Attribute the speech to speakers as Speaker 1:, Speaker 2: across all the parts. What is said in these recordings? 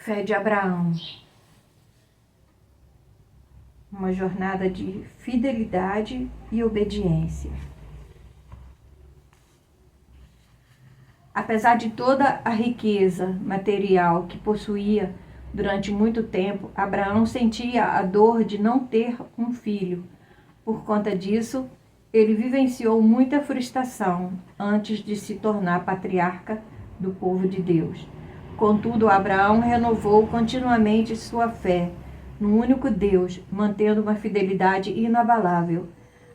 Speaker 1: Fé de Abraão. Uma jornada de fidelidade e obediência. Apesar de toda a riqueza material que possuía durante muito tempo, Abraão sentia a dor de não ter um filho. Por conta disso, ele vivenciou muita frustração antes de se tornar patriarca do povo de Deus. Contudo, Abraão renovou continuamente sua fé no único Deus, mantendo uma fidelidade inabalável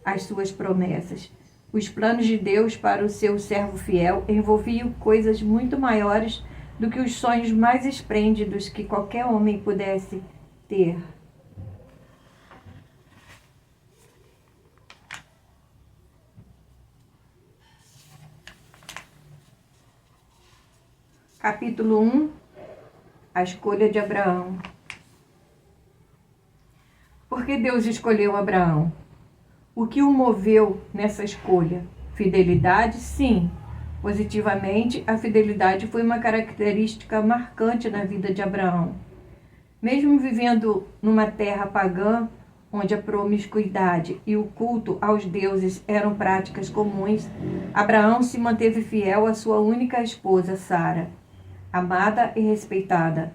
Speaker 1: às suas promessas. Os planos de Deus para o seu servo fiel envolviam coisas muito maiores do que os sonhos mais esplêndidos que qualquer homem pudesse ter. Capítulo 1. A escolha de Abraão. Por que Deus escolheu Abraão? O que o moveu nessa escolha? Fidelidade? Sim. Positivamente, a fidelidade foi uma característica marcante na vida de Abraão. Mesmo vivendo numa terra pagã, onde a promiscuidade e o culto aos deuses eram práticas comuns, Abraão se manteve fiel à sua única esposa, Sara, amada e respeitada.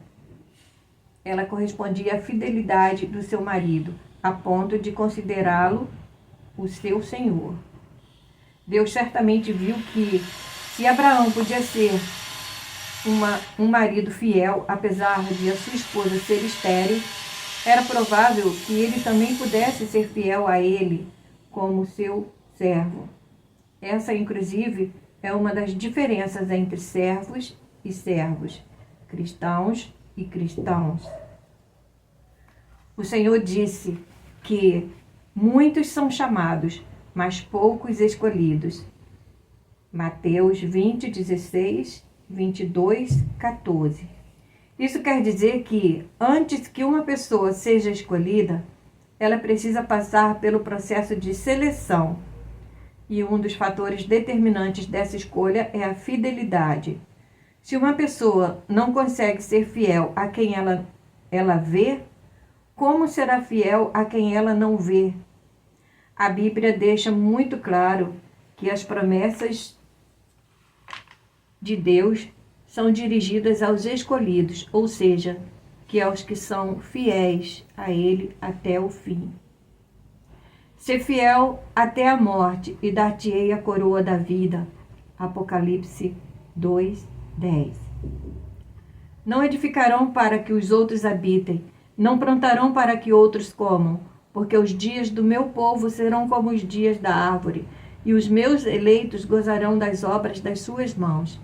Speaker 1: Ela correspondia à fidelidade do seu marido, a ponto de considerá-lo o seu senhor. Deus certamente viu que, se Abraão podia ser um marido fiel, apesar de a sua esposa ser estéril, era provável que ele também pudesse ser fiel a ele como seu servo. Essa, inclusive, é uma das diferenças entre servos e servos, cristãos e cristãos. O Senhor disse que muitos são chamados, mas poucos escolhidos. Mateus 20, 16, 22, 14. Isso quer dizer que, antes que uma pessoa seja escolhida, ela precisa passar pelo processo de seleção. E um dos fatores determinantes dessa escolha é a fidelidade. Se uma pessoa não consegue ser fiel a quem ela vê, como será fiel a quem ela não vê? A Bíblia deixa muito claro que as promessas de Deus são dirigidas aos escolhidos, ou seja, que aos que são fiéis a Ele até o fim. Ser fiel até a morte e dar-te-ei a coroa da vida. Apocalipse 2, 10. Não edificarão para que os outros habitem, não plantarão para que outros comam, porque os dias do meu povo serão como os dias da árvore, e os meus eleitos gozarão das obras das suas mãos.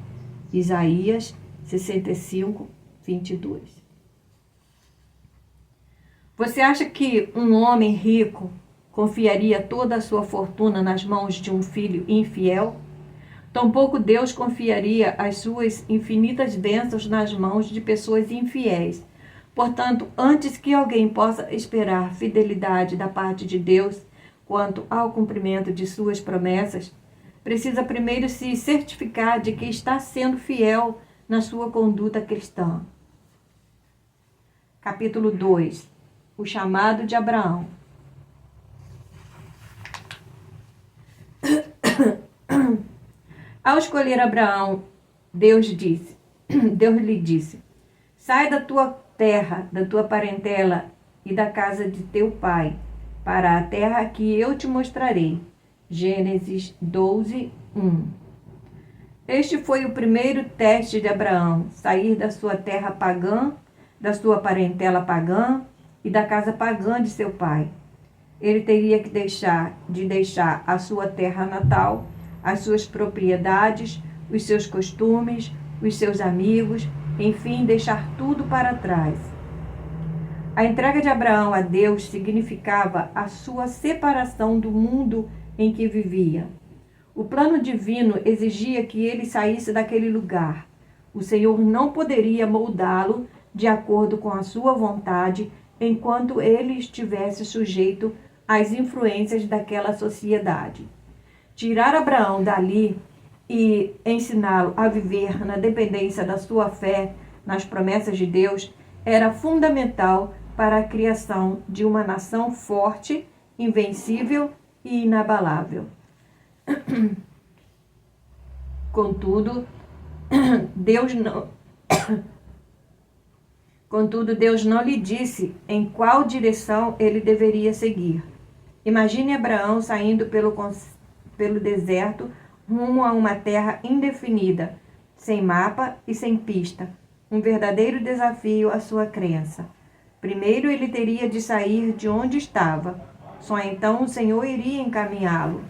Speaker 1: Isaías 65, 22. Você acha que um homem rico confiaria toda a sua fortuna nas mãos de um filho infiel? Tampouco Deus confiaria as suas infinitas bênçãos nas mãos de pessoas infiéis. Portanto, antes que alguém possa esperar fidelidade da parte de Deus quanto ao cumprimento de suas promessas, precisa primeiro se certificar de que está sendo fiel na sua conduta cristã. Capítulo 2. O chamado de Abraão. Ao escolher Abraão, Deus lhe disse: sai da tua terra, da tua parentela e da casa de teu pai, para a terra que eu te mostrarei. Gênesis 12, 1. Este foi o primeiro teste de Abraão, sair da sua terra pagã, da sua parentela pagã e da casa pagã de seu pai. Ele teria que deixar a sua terra natal, as suas propriedades, os seus costumes, os seus amigos, enfim, deixar tudo para trás. A entrega de Abraão a Deus significava a sua separação do mundo em que vivia. O plano divino exigia que ele saísse daquele lugar. O Senhor não poderia moldá-lo de acordo com a sua vontade enquanto ele estivesse sujeito às influências daquela sociedade. Tirar Abraão dali e ensiná-lo a viver na dependência da sua fé nas promessas de Deus era fundamental para a criação de uma nação forte, invencível e inabalável. Contudo, Deus não lhe disse em qual direção ele deveria seguir. Imagine Abraão saindo pelo deserto rumo a uma terra indefinida, sem mapa e sem pista. Um verdadeiro desafio à sua crença. Primeiro ele teria de sair de onde estava. Só então o Senhor iria encaminhá-lo.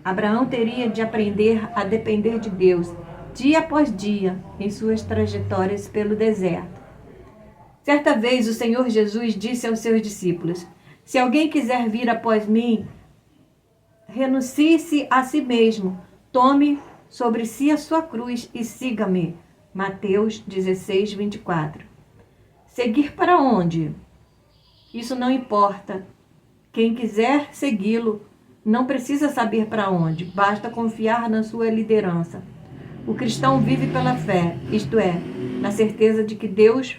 Speaker 1: Abraão teria de aprender a depender de Deus, dia após dia, em suas trajetórias pelo deserto. Certa vez o Senhor Jesus disse aos seus discípulos: se alguém quiser vir após mim, renuncie-se a si mesmo, tome sobre si a sua cruz e siga-me. Mateus 16, 24. Seguir para onde? Isso não importa. Quem quiser segui-lo não precisa saber para onde, basta confiar na sua liderança. O cristão vive pela fé, isto é, na certeza de que Deus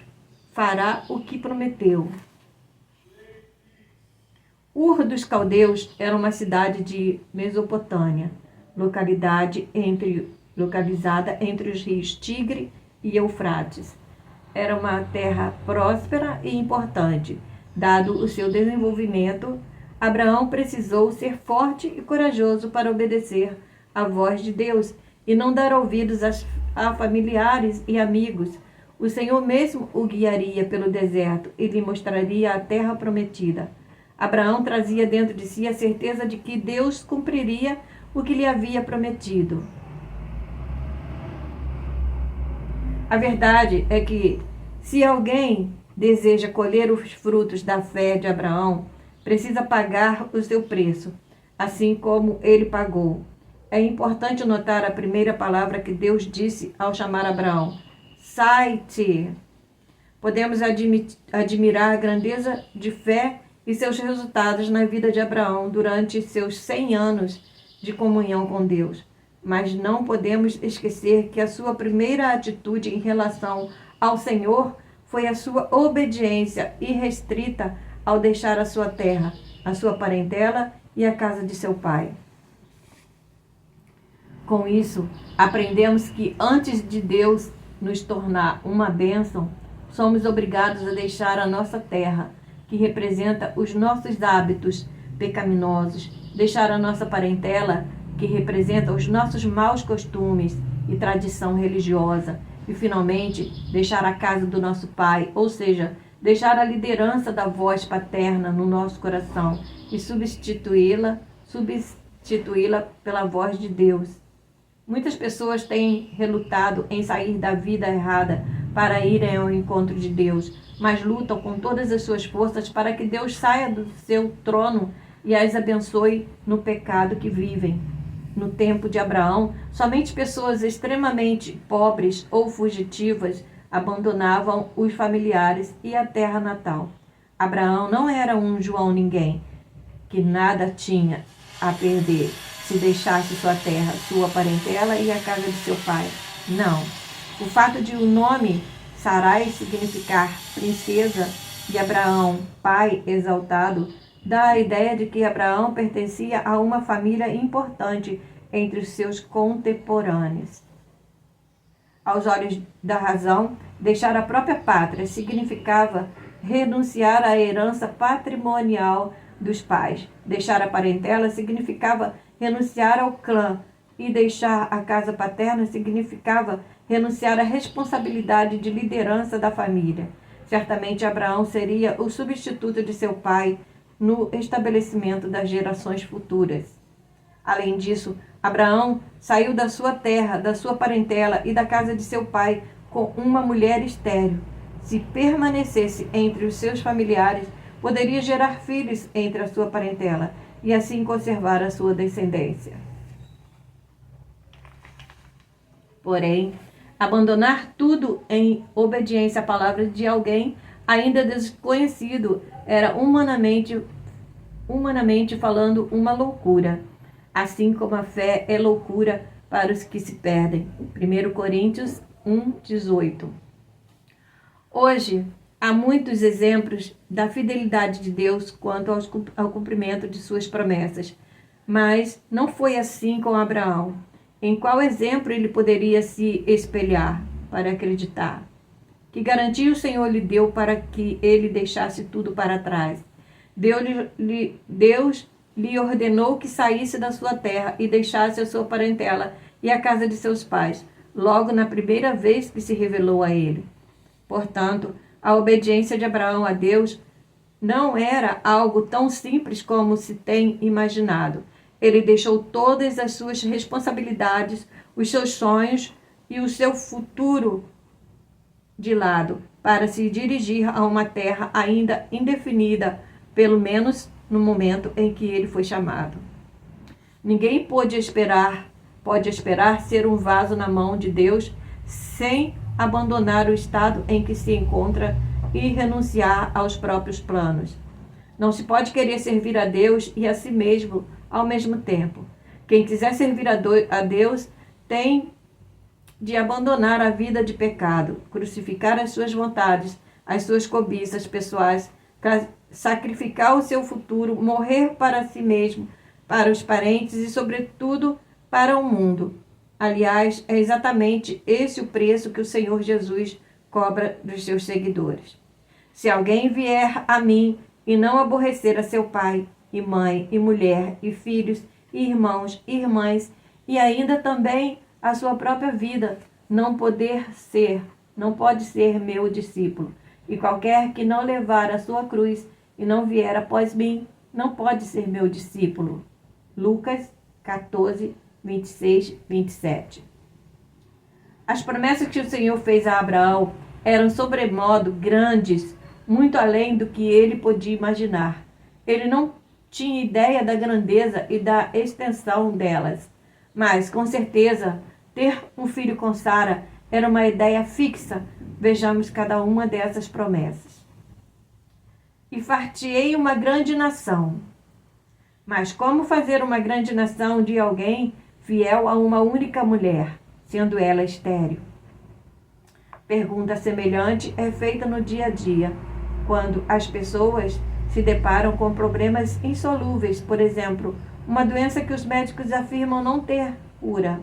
Speaker 1: fará o que prometeu. Ur dos Caldeus era uma cidade de Mesopotâmia, localizada entre os rios Tigre e Eufrates. Era uma terra próspera e importante. Dado o seu desenvolvimento, Abraão precisou ser forte e corajoso para obedecer à voz de Deus e não dar ouvidos a familiares e amigos. O Senhor mesmo o guiaria pelo deserto e lhe mostraria a terra prometida. Abraão trazia dentro de si a certeza de que Deus cumpriria o que lhe havia prometido. A verdade é que, se alguém deseja colher os frutos da fé de Abraão, precisa pagar o seu preço, assim como ele pagou. É importante notar a primeira palavra que Deus disse ao chamar Abraão: sai-te. Podemos admirar a grandeza de fé e seus resultados na vida de Abraão durante seus 100 anos de comunhão com Deus. Mas não podemos esquecer que a sua primeira atitude em relação ao Senhor foi a sua obediência irrestrita ao deixar a sua terra, a sua parentela e a casa de seu pai. Com isso, aprendemos que antes de Deus nos tornar uma bênção, somos obrigados a deixar a nossa terra, que representa os nossos hábitos pecaminosos, deixar a nossa parentela, que representa os nossos maus costumes e tradição religiosa, e finalmente deixar a casa do nosso pai, ou seja, deixar a liderança da voz paterna no nosso coração e substituí-la pela voz de Deus. Muitas pessoas têm relutado em sair da vida errada para irem ao encontro de Deus, mas lutam com todas as suas forças para que Deus saia do seu trono e as abençoe no pecado que vivem. No tempo de Abraão, somente pessoas extremamente pobres ou fugitivas abandonavam os familiares e a terra natal. Abraão não era um João ninguém, que nada tinha a perder se deixasse sua terra, sua parentela e a casa de seu pai. Não. O fato de o nome Sarai significar princesa e Abraão, pai exaltado, dá a ideia de que Abraão pertencia a uma família importante entre os seus contemporâneos. Aos olhos da razão, deixar a própria pátria significava renunciar à herança patrimonial dos pais. Deixar a parentela significava renunciar ao clã, e deixar a casa paterna significava renunciar à responsabilidade de liderança da família. Certamente Abraão seria o substituto de seu pai no estabelecimento das gerações futuras. Além disso, Abraão saiu da sua terra, da sua parentela e da casa de seu pai com uma mulher estéril. Se permanecesse entre os seus familiares, poderia gerar filhos entre a sua parentela e assim conservar a sua descendência. Porém, abandonar tudo em obediência à palavra de alguém ainda desconhecido era humanamente falando uma loucura. Assim como a fé é loucura para os que se perdem. 1 Coríntios 1:18. Hoje, há muitos exemplos da fidelidade de Deus quanto ao cumprimento de suas promessas, mas não foi assim com Abraão. Em qual exemplo ele poderia se espelhar para acreditar? Que garantia o Senhor lhe deu para que ele deixasse tudo para trás? Deus lhe ordenou que saísse da sua terra e deixasse a sua parentela e a casa de seus pais, logo na primeira vez que se revelou a ele. Portanto, a obediência de Abraão a Deus não era algo tão simples como se tem imaginado. Ele deixou todas as suas responsabilidades, os seus sonhos e o seu futuro de lado para se dirigir a uma terra ainda indefinida, pelo menos no momento em que ele foi chamado. Ninguém pode esperar ser um vaso na mão de Deus sem abandonar o estado em que se encontra e renunciar aos próprios planos. Não se pode querer servir a Deus e a si mesmo ao mesmo tempo. Quem quiser servir a Deus tem de abandonar a vida de pecado, crucificar as suas vontades, as suas cobiças pessoais, sacrificar o seu futuro, morrer para si mesmo, para os parentes e, sobretudo, para o mundo. Aliás, é exatamente esse o preço que o Senhor Jesus cobra dos seus seguidores. Se alguém vier a mim e não aborrecer a seu pai e mãe e mulher e filhos e irmãos e irmãs e ainda também a sua própria vida, não pode ser meu discípulo. E qualquer que não levar a sua cruz e não vier após mim, não pode ser meu discípulo. Lucas 14, 26, 27. As promessas que o Senhor fez a Abraão eram sobremodo grandes, muito além do que ele podia imaginar. Ele não tinha ideia da grandeza e da extensão delas, mas, com certeza, ter um filho com Sara era uma ideia fixa. Vejamos cada uma dessas promessas. E far-te-ei uma grande nação. Mas como fazer uma grande nação de alguém fiel a uma única mulher, sendo ela estéril? Pergunta semelhante é feita no dia a dia, quando as pessoas se deparam com problemas insolúveis, por exemplo, uma doença que os médicos afirmam não ter cura.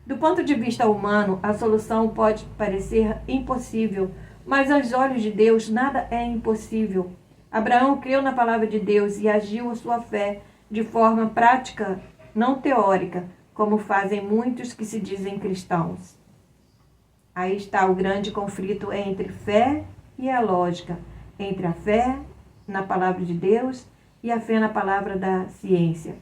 Speaker 1: Do ponto de vista humano, a solução pode parecer impossível, mas aos olhos de Deus nada é impossível. Abraão creu na palavra de Deus e agiu a sua fé de forma prática, não teórica, como fazem muitos que se dizem cristãos. Aí está o grande conflito entre fé e a lógica, entre a fé na palavra de Deus e a fé na palavra da ciência.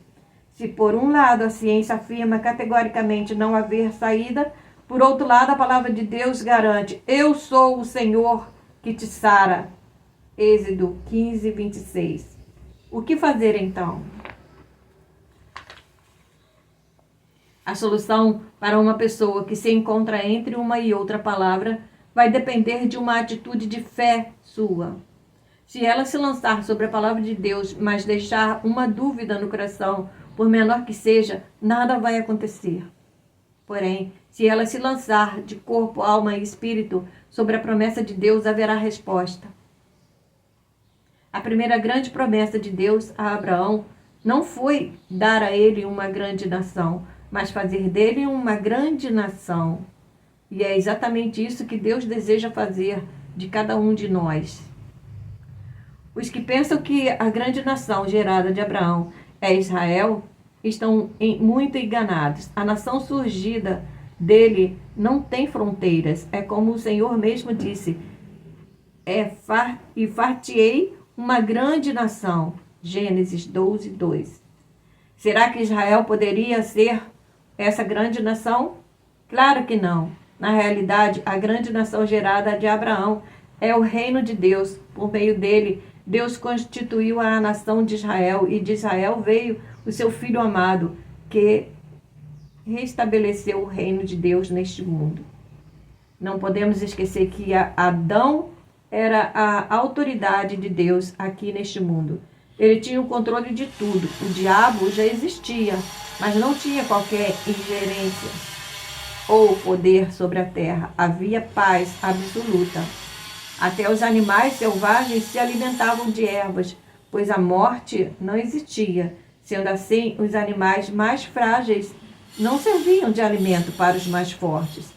Speaker 1: Se por um lado a ciência afirma categoricamente não haver saída, por outro lado a palavra de Deus garante: eu sou o Senhor que te sara. Êxodo 15, 26. O que fazer então? A solução para uma pessoa que se encontra entre uma e outra palavra vai depender de uma atitude de fé sua. Se ela se lançar sobre a palavra de Deus, mas deixar uma dúvida no coração, por menor que seja, nada vai acontecer. Porém, se ela se lançar de corpo, alma e espírito sobre a promessa de Deus, haverá resposta. A primeira grande promessa de Deus a Abraão não foi dar a ele uma grande nação, mas fazer dele uma grande nação. E é exatamente isso que Deus deseja fazer de cada um de nós. Os que pensam que a grande nação gerada de Abraão é Israel estão muito enganados. A nação surgida dele não tem fronteiras. É como o Senhor mesmo disse: e far-te-ei uma grande nação. Gênesis 12, 2. Será que Israel poderia ser essa grande nação? Claro que não. Na realidade, a grande nação gerada de Abraão é o reino de Deus. Por meio dele, Deus constituiu a nação de Israel, e de Israel veio o seu Filho amado, que restabeleceu o reino de Deus neste mundo. Não podemos esquecer que Adão era a autoridade de Deus aqui neste mundo. Ele tinha o controle de tudo. O diabo já existia, mas não tinha qualquer ingerência ou poder sobre a terra. Havia paz absoluta. Até os animais selvagens se alimentavam de ervas, pois a morte não existia. Sendo assim, os animais mais frágeis não serviam de alimento para os mais fortes.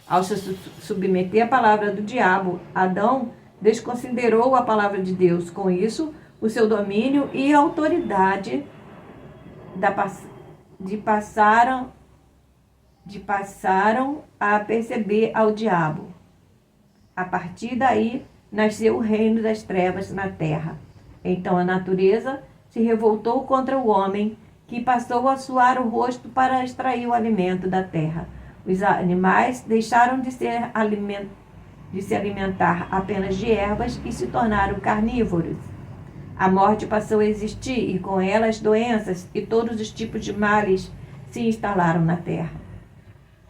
Speaker 1: Ao se submeter à palavra do diabo, Adão desconsiderou a palavra de Deus. Com isso, o seu domínio e autoridade passaram a perceber ao diabo. A partir daí, nasceu o reino das trevas na terra. Então a natureza se revoltou contra o homem, que passou a suar o rosto para extrair o alimento da terra. Os animais deixaram de se alimentar apenas de ervas e se tornaram carnívoros. A morte passou a existir e com ela as doenças e todos os tipos de males se instalaram na terra.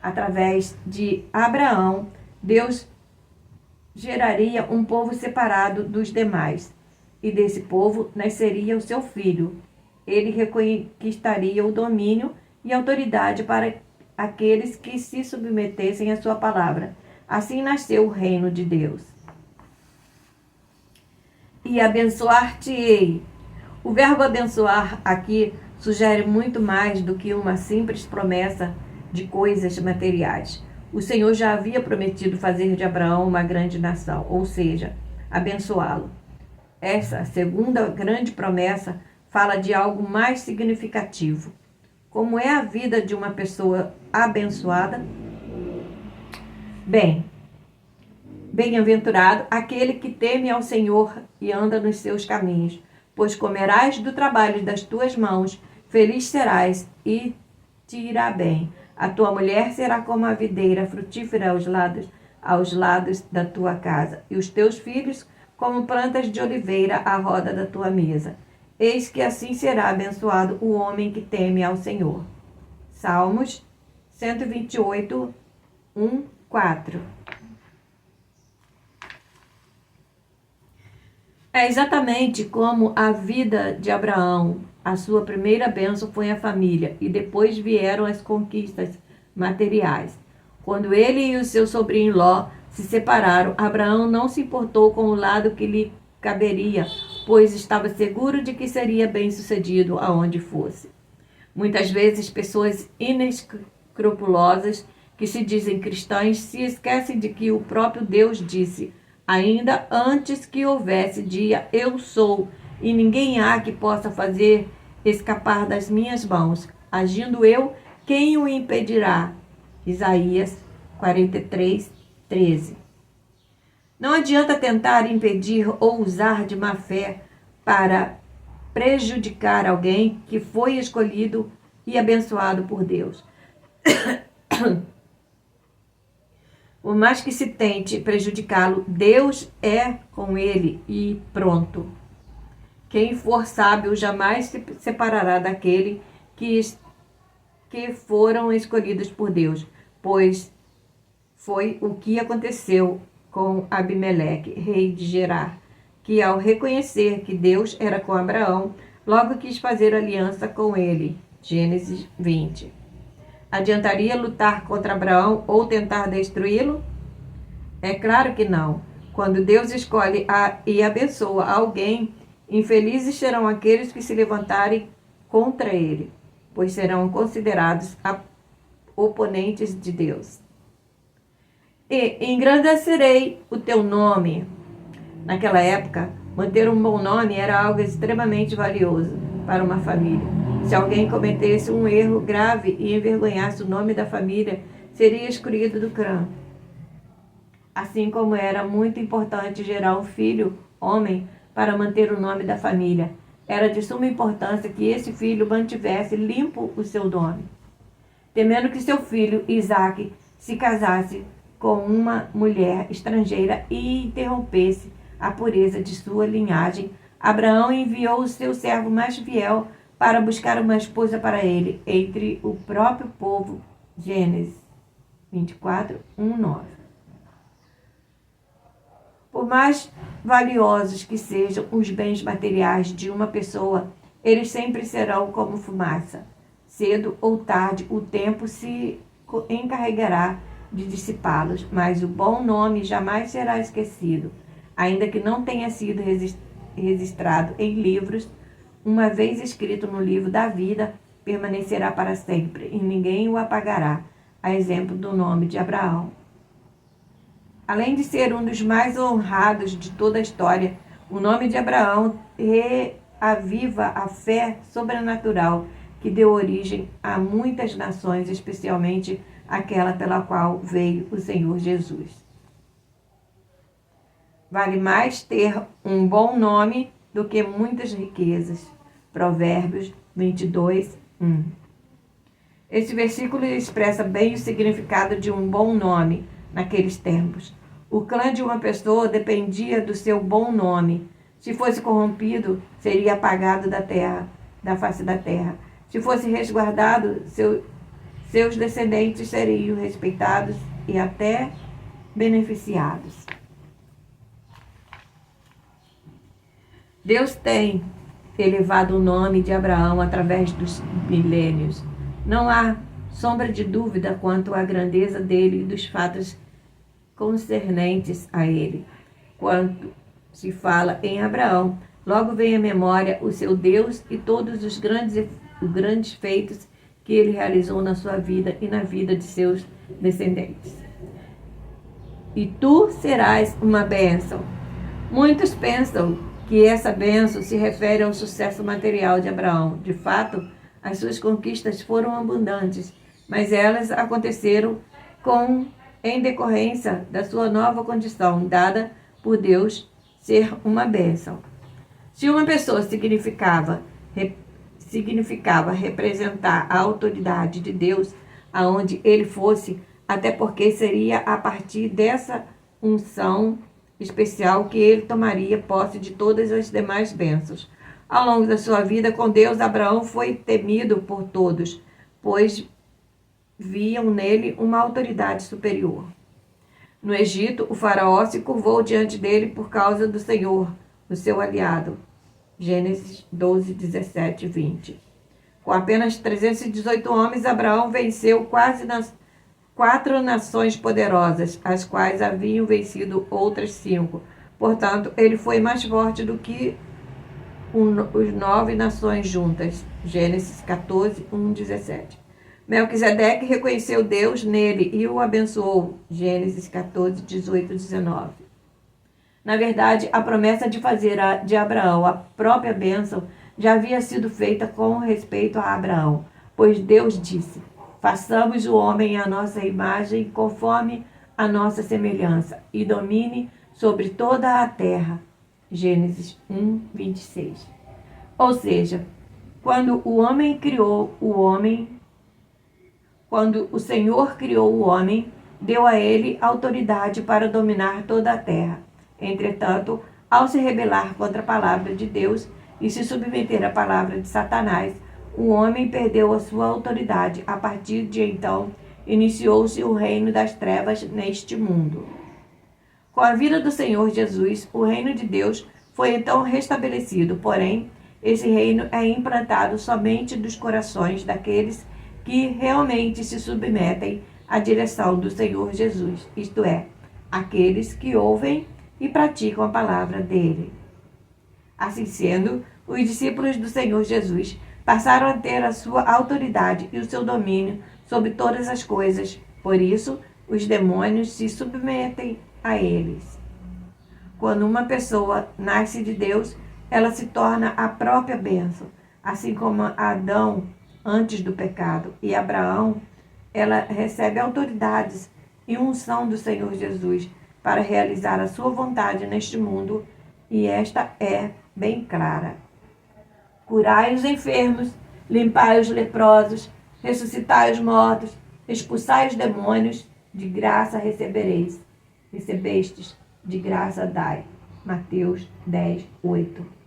Speaker 1: Através de Abraão, Deus geraria um povo separado dos demais, e desse povo nasceria o seu filho. Ele reconquistaria o domínio e autoridade para aqueles que se submetessem à sua palavra. Assim nasceu o reino de Deus. E abençoar-te-ei. O verbo abençoar aqui sugere muito mais do que uma simples promessa de coisas materiais. O Senhor já havia prometido fazer de Abraão uma grande nação, ou seja, abençoá-lo. Essa segunda grande promessa fala de algo mais significativo. Como é a vida de uma pessoa abençoada? Bem-aventurado aquele que teme ao Senhor e anda nos seus caminhos, pois comerás do trabalho das tuas mãos, feliz serás e te irá bem. A tua mulher será como a videira frutífera aos lados da tua casa, e os teus filhos como plantas de oliveira à roda da tua mesa. Eis que assim será abençoado o homem que teme ao Senhor. Salmos 128, 1, 4. É exatamente como a vida de Abraão. A sua primeira bênção foi a família e depois vieram as conquistas materiais. Quando ele e o seu sobrinho Ló se separaram, Abraão não se importou com o lado que lhe caberia, pois estava seguro de que seria bem-sucedido aonde fosse. Muitas vezes, pessoas inescrupulosas que se dizem cristãs se esquecem de que o próprio Deus disse: ainda antes que houvesse dia, eu sou, e ninguém há que possa fazer escapar das minhas mãos. Agindo eu, quem o impedirá? Isaías 43, 13. Não adianta tentar impedir ou usar de má fé para prejudicar alguém que foi escolhido e abençoado por Deus. Por mais que se tente prejudicá-lo, Deus é com ele e pronto. Quem for sábio jamais se separará daquele que foram escolhidos por Deus, pois foi o que aconteceu com Abimeleque, rei de Gerar, que ao reconhecer que Deus era com Abraão, logo quis fazer aliança com ele. Gênesis 20. Adiantaria lutar contra Abraão ou tentar destruí-lo? É claro que não. Quando Deus escolhe e abençoa alguém, infelizes serão aqueles que se levantarem contra ele, pois serão considerados oponentes de Deus. E engrandecerei o teu nome. Naquela época, manter um bom nome era algo extremamente valioso para uma família. Se alguém cometesse um erro grave e envergonhasse o nome da família, seria excluído do clã. Assim como era muito importante gerar um filho, homem, para manter o nome da família, era de suma importância que esse filho mantivesse limpo o seu nome. Temendo que seu filho, Isaque, se casasse com uma mulher estrangeira e interrompesse a pureza de sua linhagem, Abraão enviou o seu servo mais fiel para buscar uma esposa para ele, entre o próprio povo. Gênesis 24, 1, 9. Por mais valiosos que sejam os bens materiais de uma pessoa, eles sempre serão como fumaça. Cedo ou tarde, o tempo se encarregará de dissipá-los, mas o bom nome jamais será esquecido, ainda que não tenha sido registrado em livros. Uma vez escrito no livro da vida, permanecerá para sempre, e ninguém o apagará, a exemplo do nome de Abraão. Além de ser um dos mais honrados de toda a história, o nome de Abraão reaviva a fé sobrenatural que deu origem a muitas nações, especialmente aquela pela qual veio o Senhor Jesus. Vale mais ter um bom nome do que muitas riquezas. Provérbios 22, 1. Esse versículo expressa bem o significado de um bom nome naqueles tempos. O clã de uma pessoa dependia do seu bom nome. Se fosse corrompido, seria apagado da face da terra. Se fosse resguardado, seus descendentes seriam respeitados e até beneficiados. Deus tem elevado o nome de Abraão através dos milênios. Não há sombra de dúvida quanto à grandeza dele e dos fatos concernentes a ele. Quando se fala em Abraão, logo vem à memória o seu Deus e todos os grandes feitos que ele realizou na sua vida e na vida de seus descendentes. E tu serás uma bênção. Muitos pensam que essa bênção se refere ao sucesso material de Abraão. De fato, as suas conquistas foram abundantes, mas elas aconteceram em decorrência da sua nova condição, dada por Deus ser uma bênção. Se uma pessoa significava representar a autoridade de Deus aonde ele fosse, até porque seria a partir dessa unção especial que ele tomaria posse de todas as demais bênçãos. Ao longo da sua vida com Deus, Abraão foi temido por todos, pois viam nele uma autoridade superior. No Egito, o faraó se curvou diante dele por causa do Senhor, o seu aliado. Gênesis 12, 17 e 20. Com apenas 318 homens, Abraão venceu quase nas 4 nações poderosas, as quais haviam vencido outras 5. Portanto, ele foi mais forte do que os 9 nações juntas. Gênesis 14, 1, 17. Melquisedeque reconheceu Deus nele e o abençoou. Gênesis 14, 18 e 19. Na verdade, a promessa de fazer de Abraão a própria bênção já havia sido feita com respeito a Abraão, pois Deus disse: façamos o homem à nossa imagem, conforme a nossa semelhança, e domine sobre toda a terra. Gênesis 1, 26. Ou seja, quando o Senhor criou o homem, deu a ele autoridade para dominar toda a terra. Entretanto, ao se rebelar contra a palavra de Deus e se submeter à palavra de Satanás, o homem perdeu a sua autoridade. A partir de então, iniciou-se o reino das trevas neste mundo. Com a vida do Senhor Jesus, o reino de Deus foi então restabelecido, porém, esse reino é implantado somente dos corações daqueles que realmente se submetem à direção do Senhor Jesus, isto é, aqueles que ouvem e praticam a palavra dele. Assim sendo, os discípulos do Senhor Jesus passaram a ter a sua autoridade e o seu domínio sobre todas as coisas. Por isso, os demônios se submetem a eles. Quando uma pessoa nasce de Deus, ela se torna a própria bênção, assim como Adão antes do pecado e Abraão, ela recebe autoridades e unção do Senhor Jesus para realizar a sua vontade neste mundo, e esta é bem clara. Curai os enfermos, limpai os leprosos, ressuscitai os mortos, expulsai os demônios, de graça recebestes, de graça dai. Mateus 10, 8.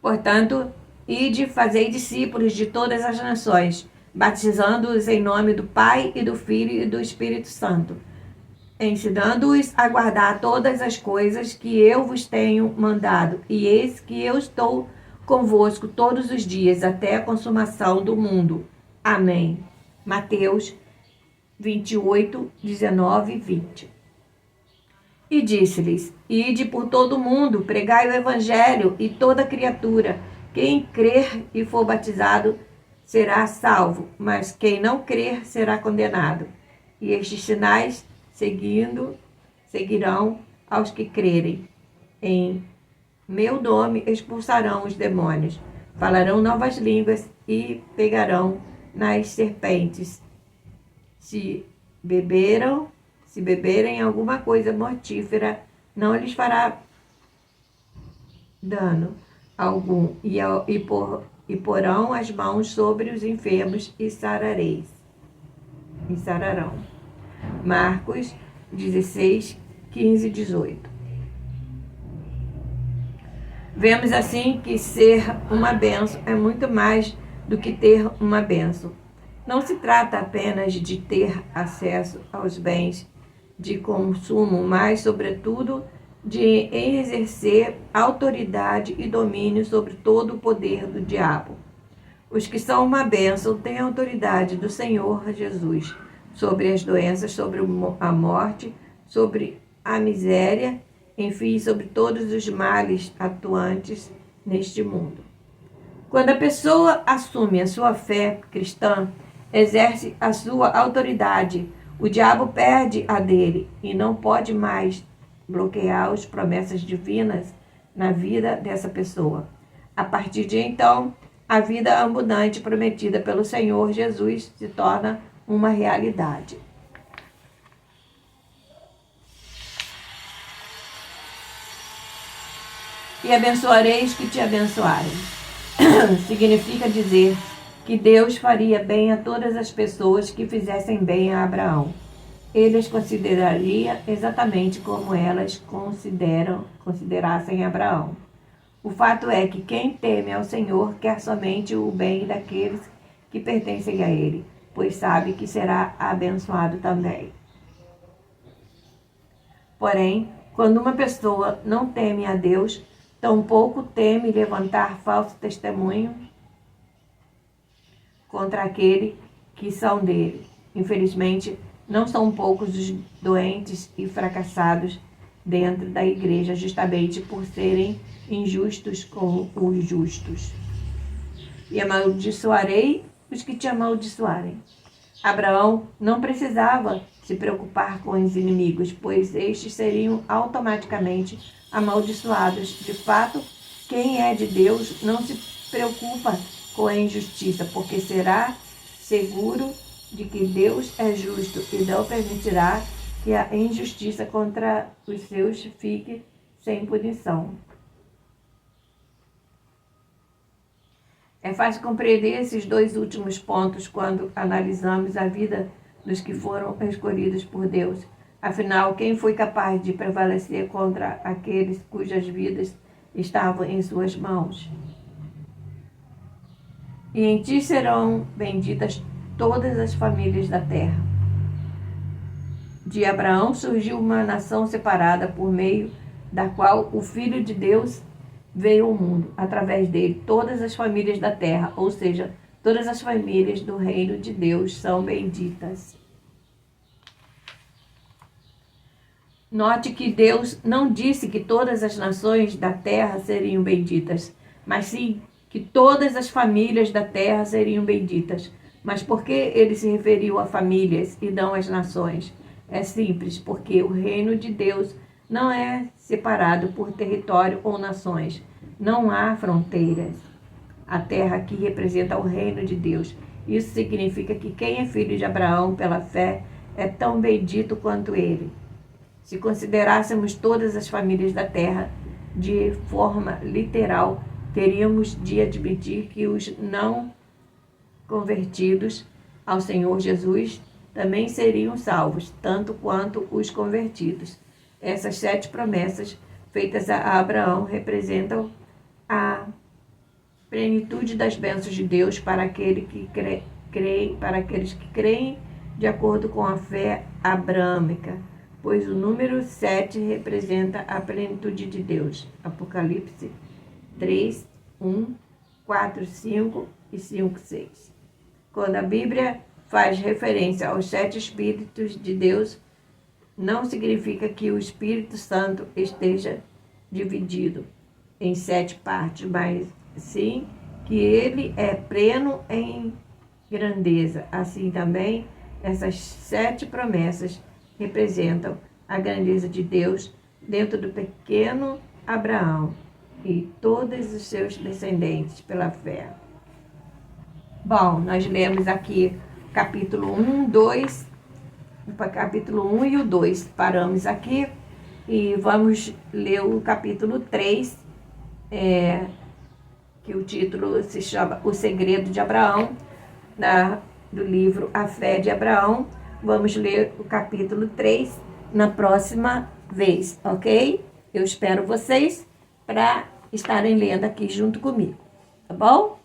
Speaker 1: Portanto, ide, fazei discípulos de todas as nações, batizando-os em nome do Pai e do Filho e do Espírito Santo, ensinando-os a guardar todas as coisas que eu vos tenho mandado. E eis que eu estou convosco todos os dias, até a consumação do mundo. Amém. Mateus 28, 19 e 20. E disse-lhes: ide por todo o mundo, pregai o evangelho, e toda criatura, quem crer e for batizado, será salvo, mas quem não crer será condenado. E estes sinais seguirão aos que crerem. Em meu nome expulsarão os demônios, falarão novas línguas e pegarão nas serpentes. Se beberem alguma coisa mortífera, não lhes fará dano algum, e porão as mãos sobre os enfermos e sararão. Marcos 16, 15 e 18. Vemos assim que ser uma bênção é muito mais do que ter uma bênção. Não se trata apenas de ter acesso aos bens de consumo, mas, sobretudo, de exercer autoridade e domínio sobre todo o poder do diabo. Os que são uma bênção têm a autoridade do Senhor Jesus sobre as doenças, sobre a morte, sobre a miséria, enfim, sobre todos os males atuantes neste mundo. Quando a pessoa assume a sua fé cristã, exerce a sua autoridade, o diabo perde a dele e não pode mais bloquear as promessas divinas na vida dessa pessoa. A partir de então, a vida abundante prometida pelo Senhor Jesus se torna uma realidade. E abençoareis que te abençoarem. Significa dizer que Deus faria bem a todas as pessoas que fizessem bem a Abraão. Ele as consideraria exatamente como elas considerassem Abraão. O fato é que quem teme ao Senhor quer somente o bem daqueles que pertencem a Ele, pois sabe que será abençoado também. Porém, quando uma pessoa não teme a Deus, tampouco teme levantar falso testemunho contra aquele que são dele. Infelizmente, não são poucos os doentes e fracassados dentro da igreja, justamente por serem injustos com os justos. E amaldiçoarei os que te amaldiçoarem. Abraão não precisava se preocupar com os inimigos, pois estes seriam automaticamente amaldiçoados. De fato, quem é de Deus não se preocupa com a injustiça, porque será seguro de que Deus é justo e não permitirá que a injustiça contra os seus fique sem punição. É fácil compreender esses dois últimos pontos quando analisamos a vida dos que foram escolhidos por Deus. Afinal, quem foi capaz de prevalecer contra aqueles cujas vidas estavam em suas mãos? E em ti serão benditas todas as famílias da terra. De Abraão surgiu uma nação separada por meio da qual o Filho de Deus veio ao mundo. Através dele, todas as famílias da terra, ou seja, todas as famílias do reino de Deus são benditas. Note que Deus não disse que todas as nações da terra seriam benditas, mas sim que todas as famílias da terra seriam benditas. Mas por que ele se referiu a famílias e não às nações? É simples, porque o reino de Deus não é separado por território ou nações. Não há fronteiras. A terra aqui representa o reino de Deus. Isso significa que quem é filho de Abraão pela fé é tão bendito quanto ele. Se considerássemos todas as famílias da terra de forma literal, teríamos de admitir que os não convertidos ao Senhor Jesus também seriam salvos, tanto quanto os convertidos. Essas 7 promessas feitas a Abraão representam a plenitude das bênçãos de Deus para aquele que para aqueles que creem de acordo com a fé abrâmica, pois o número 7 representa a plenitude de Deus. Apocalipse 3, 1, 4, 5 e 5, 6. Quando a Bíblia faz referência aos 7 Espíritos de Deus, não significa que o Espírito Santo esteja dividido em 7 partes, mas sim que ele é pleno em grandeza. Assim também, essas 7 promessas representam a grandeza de Deus dentro do pequeno Abraão e todos os seus descendentes pela fé. Bom, nós lemos aqui capítulo 1, 2, capítulo 1 e o 2. Paramos aqui e vamos ler o capítulo 3, que o título se chama O Segredo de Abraão, do livro A Fé de Abraão. Vamos ler o capítulo 3 na próxima vez, ok? Eu espero vocês para estarem lendo aqui junto comigo, tá bom?